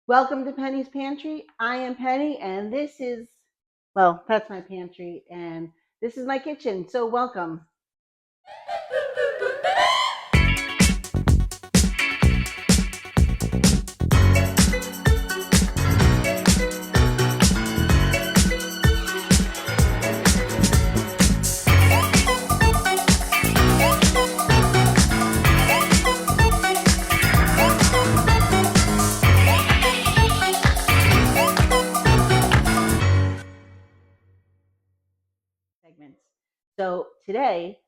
Welcome to Penny's Pantry. I am Penny, and this is, well, that's my pantry, and this is my kitchen. So, welcome. Segments. So, today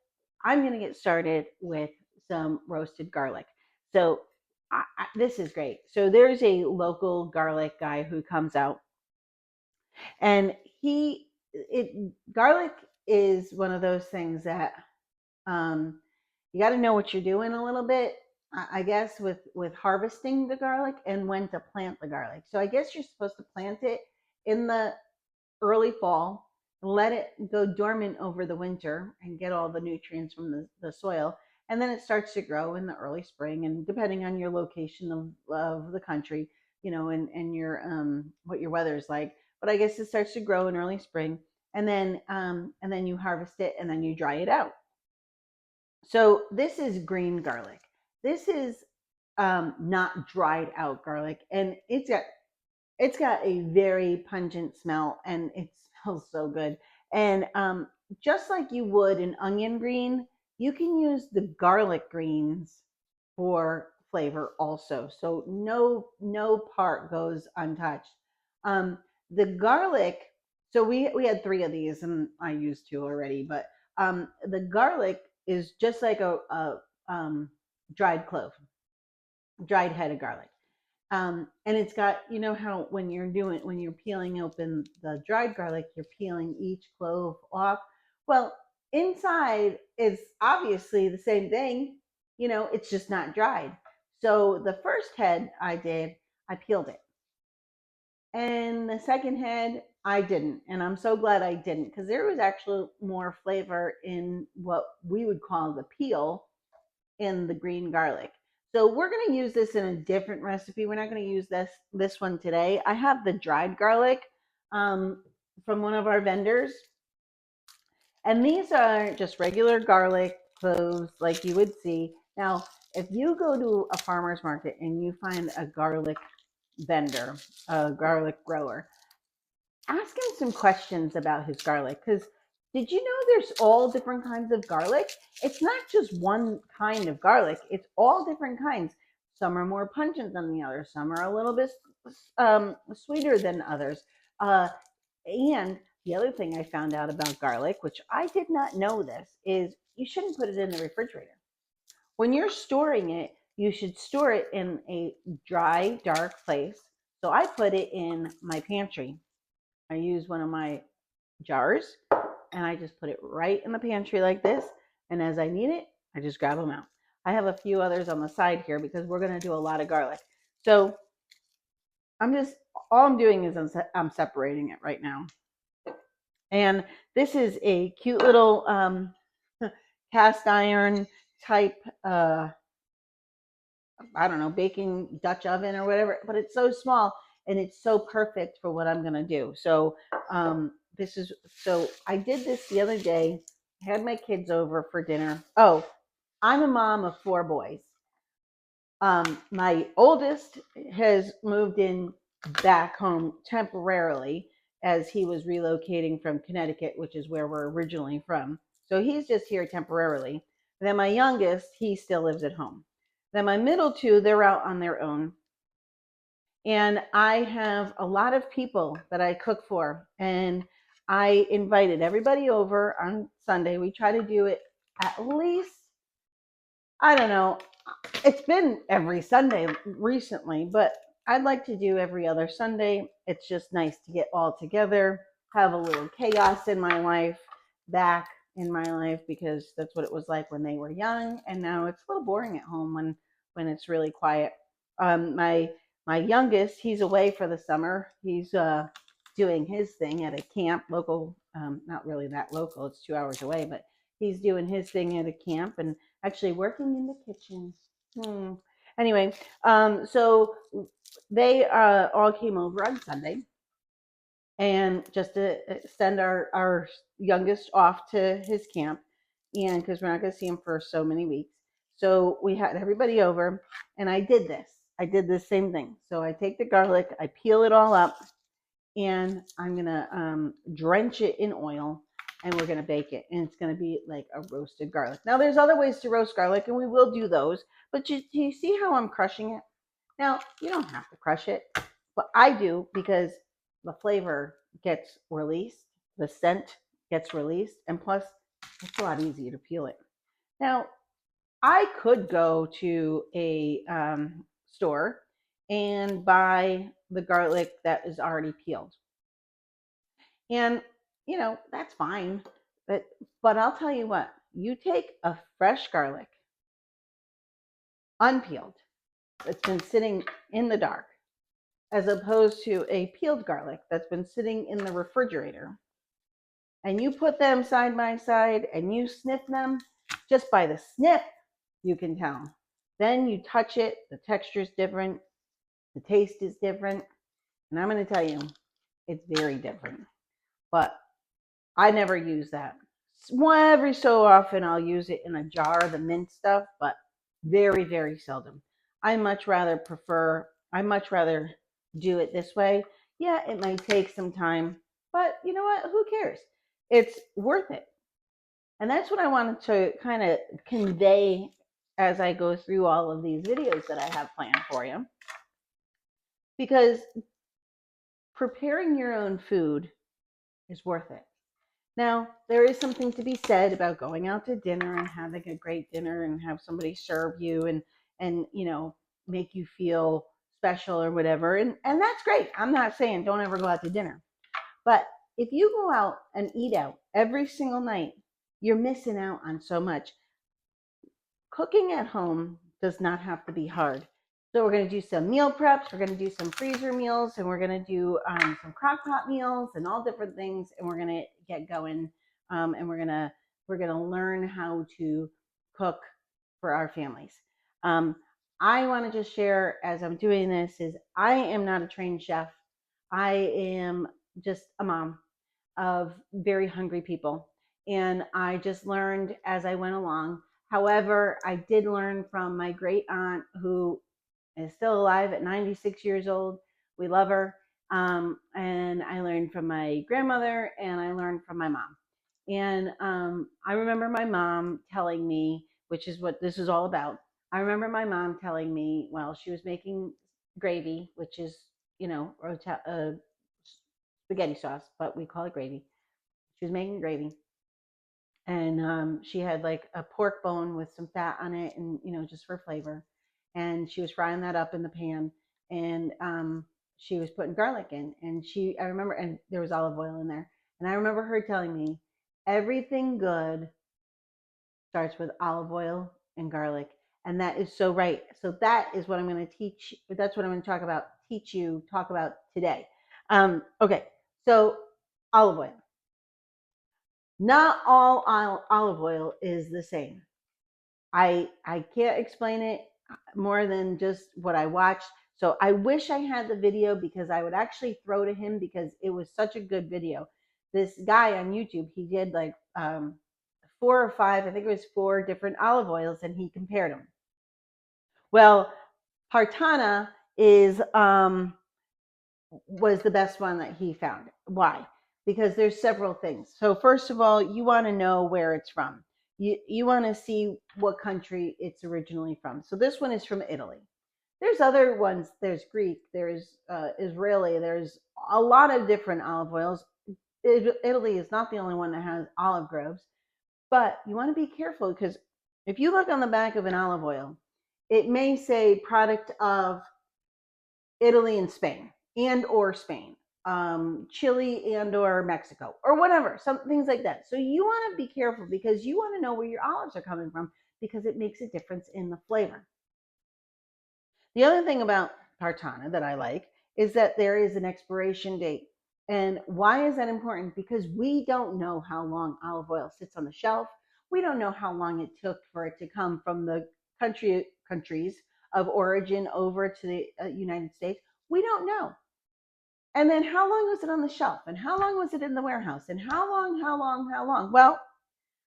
I'm going to get started with some roasted garlic. So, this is great. So, there's a local garlic guy who comes out, and garlic is one of those things that Um, you got to know what you're doing a little bit, I guess, with harvesting the garlic and when to plant the garlic. So I guess you're supposed to plant it in the early fall, let it go dormant over the winter and get all the nutrients from the soil. And then it starts to grow in the early spring. And depending on your location of the country, and your what your weather is like. But I guess it starts to grow in early spring, and then you harvest it and then you dry it out. So this is green garlic. This is not dried out garlic, and it's got a very pungent smell, and it smells so good. And just like you would an onion green, you can use the garlic greens for flavor also. So no part goes untouched. Um, the garlic. So we had three of these, and I used two already. But the garlic is just like a dried clove, dried head of garlic. And it's got, how when you're peeling open the dried garlic, you're peeling each clove off. Well, inside is obviously the same thing, it's just not dried. So the first head I did, I peeled it. And the second head, I didn't. And I'm so glad I didn't, because there was actually more flavor in what we would call the peel in the green garlic. So we're going to use this in a different recipe. We're not going to use this one today. I have the dried garlic um, from one of our vendors, and these are just regular garlic cloves like you would see. Now, if you go to a farmer's market and you find a garlic vendor, a garlic grower, ask him some questions about his garlic, because did you know there's all different kinds of garlic? It's not just one kind of garlic, it's all different kinds. Some are more pungent than the others, some are a little bit sweeter than others. And the other thing I found out about garlic, which I did not know this, is you shouldn't put it in the refrigerator. When you're storing it, you should store it in a dry, dark place. So I put it in my pantry. I use one of my jars, and I just put it right in the pantry like this. And as I need it, I just grab them out. I have a few others on the side here because we're going to do a lot of garlic. So all I'm doing is I'm separating it right now. And this is a cute little cast iron type, I don't know, baking Dutch oven or whatever, but it's so small and it's so perfect for what I'm going to do. So so I did this the other day. I had my kids over for dinner. Oh, I'm a mom of four boys. My oldest has moved in back home temporarily as he was relocating from Connecticut, which is where we're originally from. So he's just here temporarily. And then my youngest, he still lives at home. Then my middle two, they're out on their own. And I have a lot of people that I cook for. And I invited everybody over on Sunday. We try to do it at least, I don't know, it's been every Sunday recently, but I'd like to do every other Sunday. It's just nice to get all together, have a little chaos in my life, back in my life, because that's what it was like when they were young, and now it's a little boring at home when it's really quiet. My youngest, he's away for the summer. He's doing his thing at a camp, local, not really that local. It's 2 hours away, but he's doing his thing at a camp and actually working in the kitchen. Hmm. Anyway, so they all came over on Sunday, and just to send our youngest off to his camp, and because we're not going to see him for so many weeks. So we had everybody over, and I did this. I did the same thing. So I take the garlic, I peel it all up, and I'm going to drench it in oil, and we're going to bake it. And it's going to be like a roasted garlic. Now, there's other ways to roast garlic, and we will do those. But do you see how I'm crushing it? Now, you don't have to crush it, but I do because the flavor gets released, the scent gets released, and plus, it's a lot easier to peel it. Now, I could go to a store and buy the garlic that is already peeled. And, that's fine. But I'll tell you what, you take a fresh garlic, unpeeled, that's been sitting in the dark, as opposed to a peeled garlic that's been sitting in the refrigerator, and you put them side by side and you sniff them, just by the sniff, you can tell. Then you touch it, the texture is different, the taste is different. And I'm going to tell you, it's very different. But I never use that. Every so often, I'll use it in a jar, the mint stuff, but very, very seldom. I much rather do it this way. Yeah, it might take some time, but you know what? Who cares? It's worth it. And that's what I wanted to kind of convey as I go through all of these videos that I have planned for you. Because preparing your own food is worth it. Now, there is something to be said about going out to dinner and having a great dinner and have somebody serve you and make you feel special or whatever. And that's great. I'm not saying don't ever go out to dinner. But if you go out and eat out every single night, you're missing out on so much. Cooking at home does not have to be hard. So we're going to do some meal preps, we're going to do some freezer meals, and we're going to do some crock pot meals and all different things, and we're going to get going, and we're going to learn how to cook for our families. I want to just share as I'm doing this is I am not a trained chef. I am just a mom of very hungry people, and I just learned as I went along. However, I did learn from my great aunt who is still alive at 96 years old. We love her. And I learned from my grandmother, and I learned from my mom. And I remember my mom telling me, which is what this is all about. I remember my mom telling me, well, she was making gravy, which is, spaghetti sauce, but we call it gravy. She was making gravy, and she had like a pork bone with some fat on it, and just for flavor. And she was frying that up in the pan, and she was putting garlic in, and I remember, and there was olive oil in there, and I remember her telling me everything good starts with olive oil and garlic. And that is so right. So that is what I'm going to teach. That's what I'm going to talk about today. Okay, so olive oil. Not all olive oil is the same. I can't explain it more than just what I watched. So I wish I had the video because I would actually throw to him because it was such a good video. This guy on YouTube, he did like 4 or 5, I think it was 4 different olive oils, and he compared them. Well, Partana was the best one that he found. Why? Because there's several things. So first of all, you want to know where it's from. You want to see what country it's originally from. So this one is from Italy. There's other ones. There's Greek. There's Israeli. There's a lot of different olive oils. Italy is not the only one that has olive groves, but you want to be careful because if you look on the back of an olive oil, it may say product of Italy and Spain or Spain, Chile and or Mexico or whatever, some things like that. So you want to be careful because you want to know where your olives are coming from because it makes a difference in the flavor. The other thing about Partana that I like is that there is an expiration date. And why is that important? Because we don't know how long olive oil sits on the shelf. We don't know how long it took for it to come from the countries of origin over to the United States? We don't know. And then how long was it on the shelf? And how long was it in the warehouse? And how long? Well,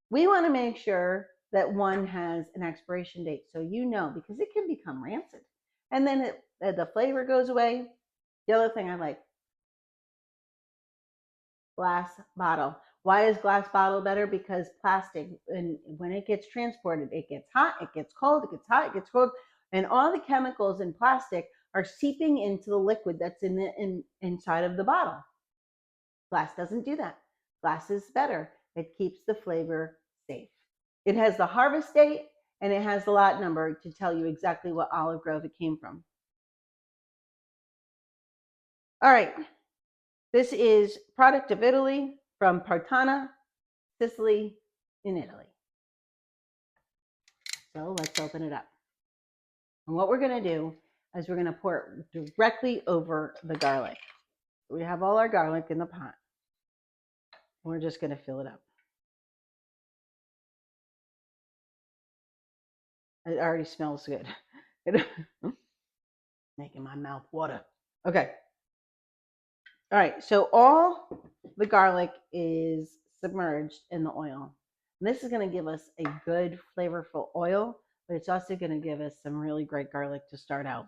we want to make sure that one has an expiration date so you know, because it can become rancid. And then the flavor goes away. The other thing I like, glass bottle. Why is glass bottle better? Because plastic, and when it gets transported, it gets hot, it gets cold, it gets hot, it gets cold, and all the chemicals in plastic are seeping into the liquid that's inside of the bottle. Glass doesn't do that. Glass is better. It keeps the flavor safe. It has the harvest date and it has the lot number to tell you exactly what olive grove it came from. All right. This is product of Italy from Partana, Sicily, in Italy. So let's open it up. And what we're going to do is we're going to pour it directly over the garlic. We have all our garlic in the pot. We're just going to fill it up. It already smells good. Making my mouth water. Okay. All right. So all the garlic is submerged in the oil. And this is going to give us a good flavorful oil, but it's also going to give us some really great garlic to start out.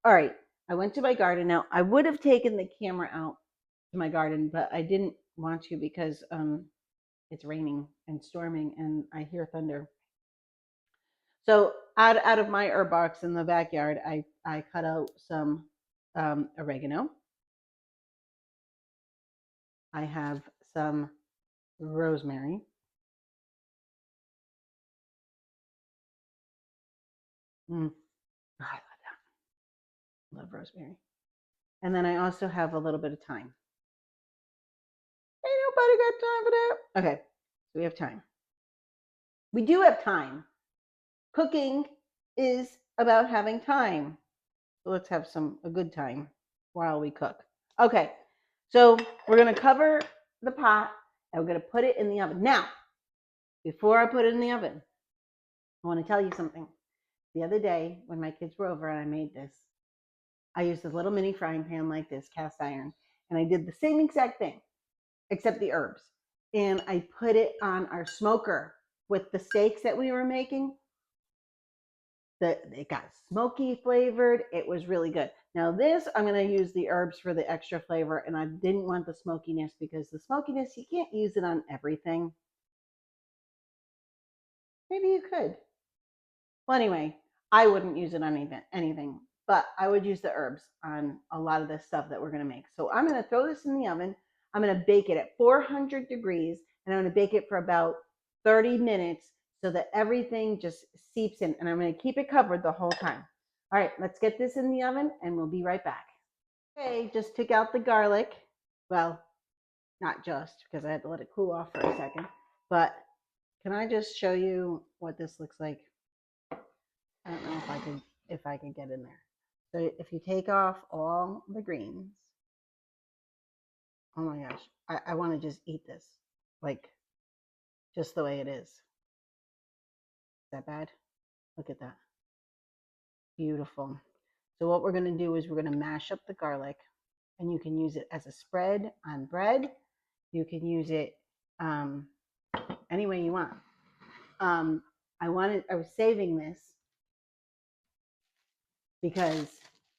All right. I went to my garden. Now, I would have taken the camera out to my garden, but I didn't want to because it's raining and storming and I hear thunder. So out of my herb box in the backyard, I cut out some oregano. I have some rosemary. Oh, I love that. Love rosemary. And then I also have a little bit of thyme. Ain't nobody got time for that. Okay, so we have time. We do have time. Cooking is about having time. So let's have a good time while we cook. Okay, so we're gonna cover the pot and we're gonna put it in the oven. Now, before I put it in the oven, I wanna tell you something. The other day when my kids were over and I made this, I used a little mini frying pan like this, cast iron, and I did the same exact thing, except the herbs. And I put it on our smoker with the steaks that we were making. It got smoky flavored. It was really good. Now this, I'm going to use the herbs for the extra flavor, and I didn't want the smokiness because the smokiness, you can't use it on everything. Maybe you could. Well, anyway, I wouldn't use it on anything, but I would use the herbs on a lot of this stuff that we're going to make. So I'm going to throw this in the oven. I'm going to bake it at 400 degrees, and I'm going to bake it for about 30 minutes so that everything just seeps in. And I'm going to keep it covered the whole time. All right, let's get this in the oven, and we'll be right back. Okay, just took out the garlic. Well, not just, because I had to let it cool off for a second. But can I just show you what this looks like? I don't know if I could get in there. So if you take off all the greens, oh my gosh, I want to just eat this, like just the way it is. Is that bad? Look at that. Beautiful. So what we're going to do is we're going to mash up the garlic, and you can use it as a spread on bread. You can use it any way you want. I was saving this because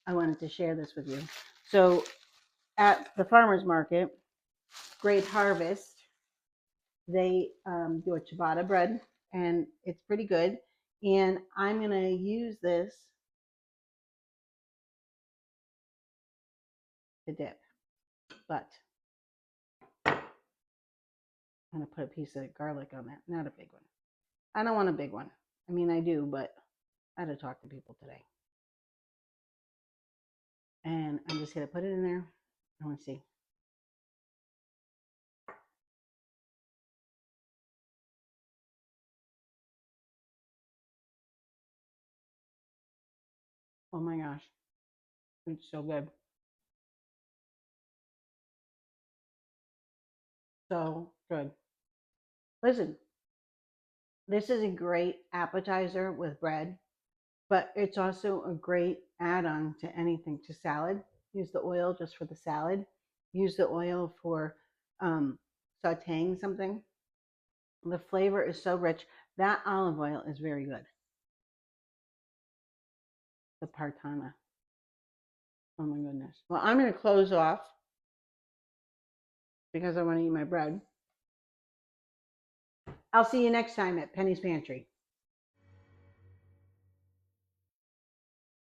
I wanted to share this with you. So at the farmer's market, Great Harvest, they do a ciabatta bread, and it's pretty good. And I'm going to use this to dip, but I'm going to put a piece of garlic on that, not a big one. I don't want a big one. I mean, I do, but I had to talk to people today. And I'm just going to put it in there. I want to see. Oh my gosh. It's so good. So good. Listen, this is a great appetizer with bread. but it's also a great add-on to anything, to salad. Use the oil just for the salad. Use the oil for sauteing something. The flavor is so rich. That olive oil is very good. The Partana. Oh my goodness. Well, I'm going to close off because I want to eat my bread. I'll see you next time at Penny's Pantry.